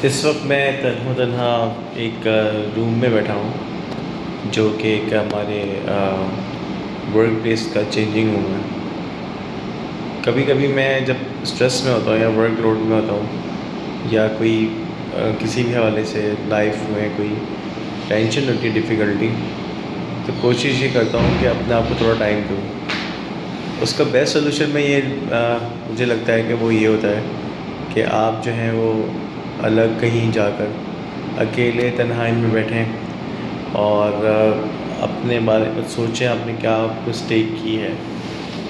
इस वक्त मैं तन्हा एक रूम में बैठा हूँ जो कि एक हमारे वर्क प्लेस का चेंजिंग रूम है। कभी कभी मैं जब स्ट्रेस में होता हूँ या वर्क लोड में होता हूँ या कोई किसी भी हवाले से लाइफ में कोई टेंशन होती है, डिफ़िकल्टी, तो कोशिश ये करता हूँ कि अपने आप को थोड़ा टाइम दूँ। उसका बेस्ट सोल्यूशन में ये मुझे लगता है कि वो ये होता है कि आप जो हैं वो अलग कहीं जाकर अकेले तन्हाई में बैठें और अपने बारे में सोचें, आपने क्या मिस्टेक की है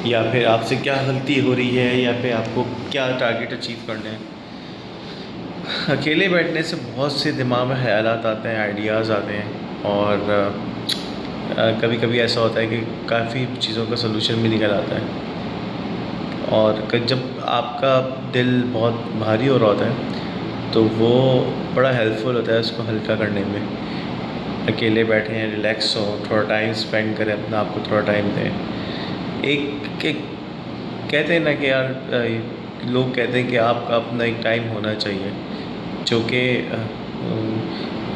या फिर आपसे क्या गलती हो रही है या फिर आपको क्या टारगेट अचीव करना है। अकेले बैठने से बहुत से दिमाग में ख़यालात आते हैं, आइडियाज़ आते हैं और कभी कभी ऐसा होता है कि काफ़ी चीज़ों का सलूशन भी निकल आता है। और जब आपका दिल बहुत भारी हो रहा होता है तो वो बड़ा हेल्पफुल होता है उसको हल्का करने में। अकेले बैठे हैं, रिलैक्स हों, थोड़ा टाइम स्पेंड करें, अपने आप को थोड़ा टाइम दें। एक कहते हैं ना कि यार लोग कहते हैं कि आपका अपना एक टाइम होना चाहिए, जो कि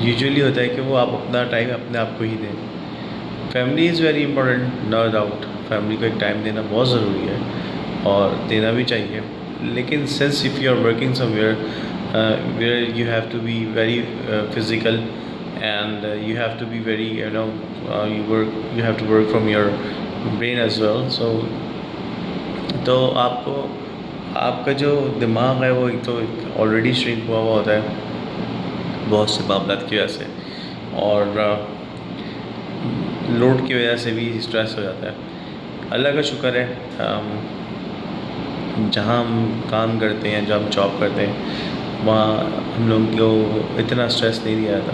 यूजुअली होता है कि वो आप अपना टाइम अपने आप को ही दें। Family is very important, no doubt. Family को एक टाइम देना बहुत ज़रूरी है और देना भी चाहिए। लेकिन since if you are working somewhere where you have to be very physical and you have to be very you have to work from your brain as well, so तो आपको आपका जो दिमाग है वो एक तो ऑलरेडी श्रिंक हुआ हुआ होता है बहुत से मामलात की वजह से और लोड की वजह से भी स्ट्रेस हो जाता है। अल्लाह का शुक्र है, जहाँ हम काम करते हैं, जहाँ हम जॉब करते हैं, वहाँ हम लोग को इतना स्ट्रेस नहीं दिया जाता,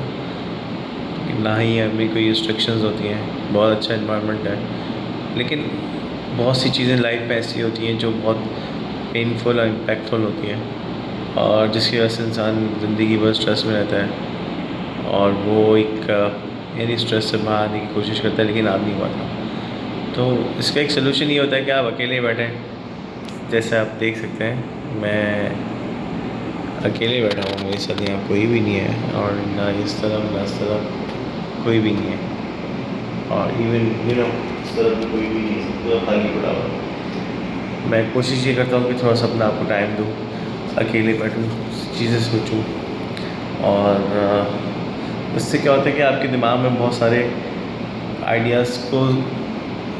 ना ही हमें कोई रिस्ट्रिक्शंस होती हैं। बहुत अच्छा इन्वायरमेंट है, लेकिन बहुत सी चीज़ें लाइफ में ऐसी होती हैं जो बहुत पेनफुल और इम्पैक्टफुल होती हैं और जिसकी वजह से इंसान ज़िंदगी भर स्ट्रेस में रहता है और वो एक यानी स्ट्रेस से बाहर आने की कोशिश करता है लेकिन आ नहीं पाता। तो इसका एक सलूशन ये होता है कि आप अकेले बैठें। जैसे आप देख सकते हैं मैं अकेले बैठा हूँ, मेरे साथ यहाँ कोई भी नहीं है और ना इस तरफ ना इस तरफ कोई भी नहीं है और इवन इस तरफ भी कोई भी नहीं है, सब तो खाली पड़ा हुआ है। मैं कोशिश ये करता हूँ कि थोड़ा सा अपना आपको टाइम दूँ, अकेले बैठूँ, चीज़ें सोचूँ और इससे क्या होता है कि आपके दिमाग में बहुत सारे आइडियाज़ को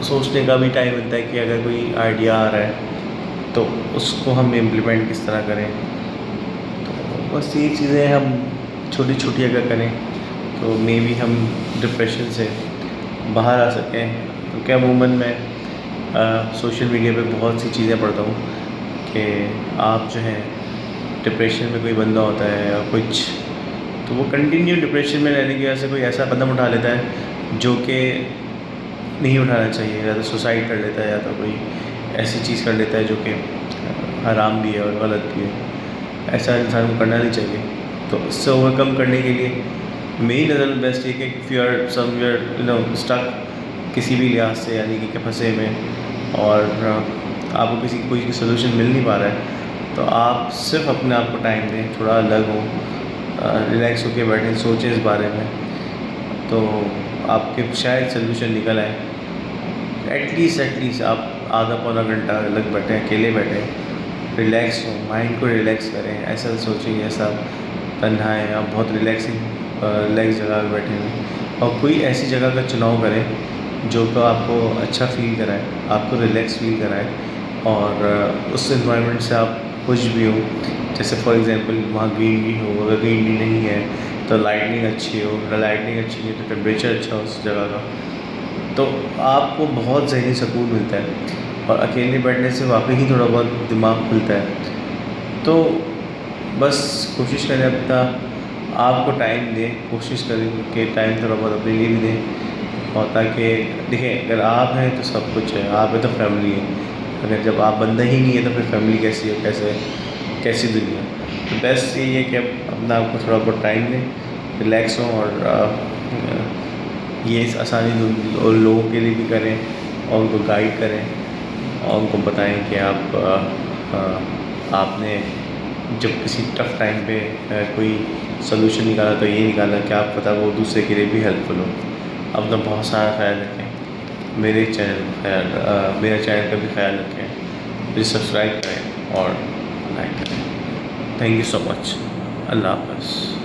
सोचने का भी टाइम मिलता है कि अगर कोई आइडिया आ रहा है तो उसको हम इम्प्लीमेंट किस तरह करें। तो बस ये चीज़ें हम छोटी छोटी अगर करें तो मे बी हम डिप्रेशन से बाहर आ सकें। तो क्या अमूमन मैं सोशल मीडिया पे बहुत सी चीज़ें पढ़ता हूँ कि आप जो हैं डिप्रेशन में कोई बंदा होता है या कुछ, तो वो कंटिन्यू डिप्रेशन में रहने की वजह से कोई ऐसा कदम उठा लेता है जो कि नहीं उठाना चाहिए, या तो सुसाइड कर लेता है या तो कोई ऐसी चीज़ कर लेता है जो कि हराम भी है और गलत भी है। ऐसा इंसान को करना नहीं चाहिए। तो इससे ओवरकम करने के लिए मेरी नज़र में बेस्ट ये कि if you are somewhere stuck किसी भी लिहाज से, यानी कि फंसे में और आपको कोई सोल्यूशन मिल नहीं पा रहा है, तो आप सिर्फ अपने आप को टाइम दें, थोड़ा अलग हो, रिलैक्स होकर बैठें, सोचें इस बारे में, तो आपके शायद सोल्यूशन निकल आए। एटलीस्ट आप आधा पौना घंटा अलग बैठें, अकेले बैठें, रिलैक्स हो, माइंड को रिलैक्स करें। ऐसा सोचें ऐसा तन्हा है, आप बहुत रिलैक्स जगह पर बैठे हैं और कोई ऐसी जगह का चुनाव करें जो को आपको अच्छा फ़ील कराए, आपको रिलैक्स फ़ील कराए और उस एनवायरनमेंट से आप खुश भी हो। जैसे फॉर एग्ज़ाम्पल वहाँ ग्रीनरी हो, अगर ग्रीनरी नहीं है तो लाइटनिंग अच्छी हो, अगर लाइटनिंग अच्छी है तो टेम्परेचर अच्छा हो उस जगह का, तो आपको बहुत ज़हनी सुकून मिलता है और अकेले बैठने से वाकई ही थोड़ा बहुत दिमाग खुलता है। तो बस कोशिश करें अपना आपको टाइम दें, कोशिश करें कि टाइम थोड़ा बहुत अपने लिए भी दें। और ताकि देखें, अगर आप हैं तो सब कुछ है, आप हैं तो फैमिली है। अगर जब आप बंदा ही नहीं है तो फिर फैमिली कैसी है, कैसी दुनिया। तो बेस्ट यही है कि आप अपना आपको थोड़ा बहुत टाइम दें, रिलैक्स हों और ये इस आसानी और लोगों के लिए भी करें और उनको गाइड करें और उनको बताएं कि आपने जब किसी टफ़ टाइम पे कोई सोल्यूशन निकाला तो ये निकाला कि आप पता वो दूसरे के लिए भी हेल्पफुल हो। अपना बहुत सारा ख्याल रखें, मेरे चैनल का भी ख्याल रखें, मुझे सब्सक्राइब करें और लाइक करें। Thank you so much. अल्लाह हाफ़िज़।